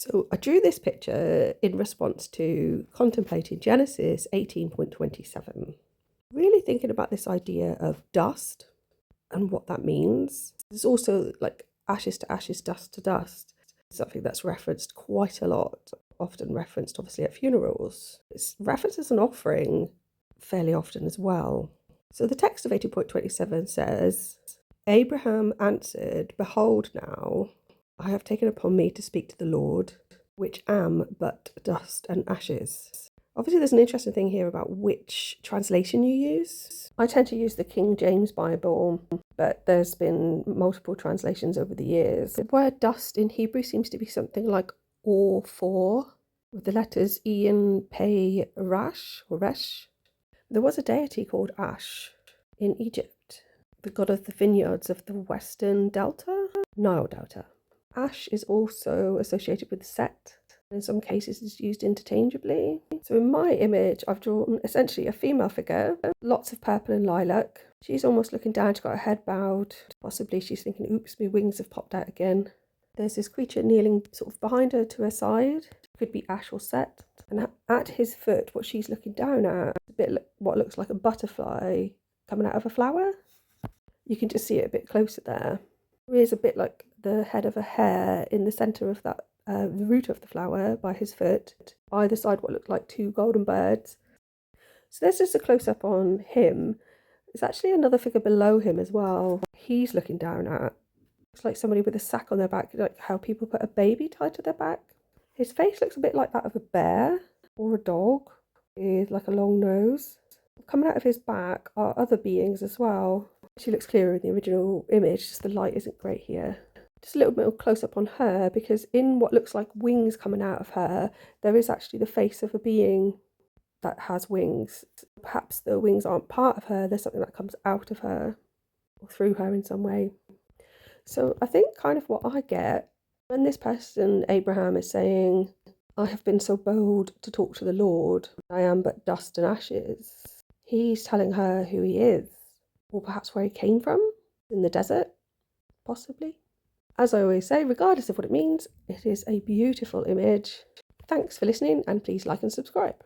So I drew this picture in response to contemplating Genesis 18.27. Really thinking about this idea of dust and what that means. There's also like ashes to ashes, dust to dust, something that's referenced quite a lot, often referenced obviously at funerals. It's referenced as an offering fairly often as well. So the text of 18.27 says, Abraham answered, Behold now, I have taken upon me to speak to the Lord, which am but dust and ashes. Obviously, there's an interesting thing here about which translation you use. I tend to use the King James Bible, but there's been multiple translations over the years. The word dust in Hebrew seems to be something like or for, with the letters E and P, Rash or Resh. There was a deity called Ash in Egypt, the god of the vineyards of the Western Delta, Nile Delta. Ash is also associated with Set. In some cases, it's used interchangeably. So in my image, I've drawn essentially a female figure, lots of purple and lilac. She's almost looking down, she's got her head bowed. Possibly she's thinking, oops, my wings have popped out again. There's this creature kneeling sort of behind her to her side. Could be Ash or Set. And at his foot, what she's looking down at, a bit what looks like a butterfly coming out of a flower. You can just see it a bit closer there. It is a bit like the head of a hare in the centre of that, the root of the flower by his foot. Either side what looked like two golden birds. So there's just a close-up on him. There's actually another figure below him as well. He's looking down at. Looks like somebody with a sack on their back, like how people put a baby tied to their back. His face looks a bit like that of a bear or a dog with like a long nose. Coming out of his back are other beings as well. She looks clearer in the original image, just the light isn't great here. Just a little bit of close up on her, because in what looks like wings coming out of her, there is actually the face of a being that has wings. Perhaps the wings aren't part of her, there's something that comes out of her or through her in some way. So I think kind of what I get when this person, Abraham, is saying, I have been so bold to talk to the Lord, I am but dust and ashes. He's telling her who he is, or perhaps where he came from, in the desert, possibly. As I always say, regardless of what it means, it is a beautiful image. Thanks for listening, and please like and subscribe.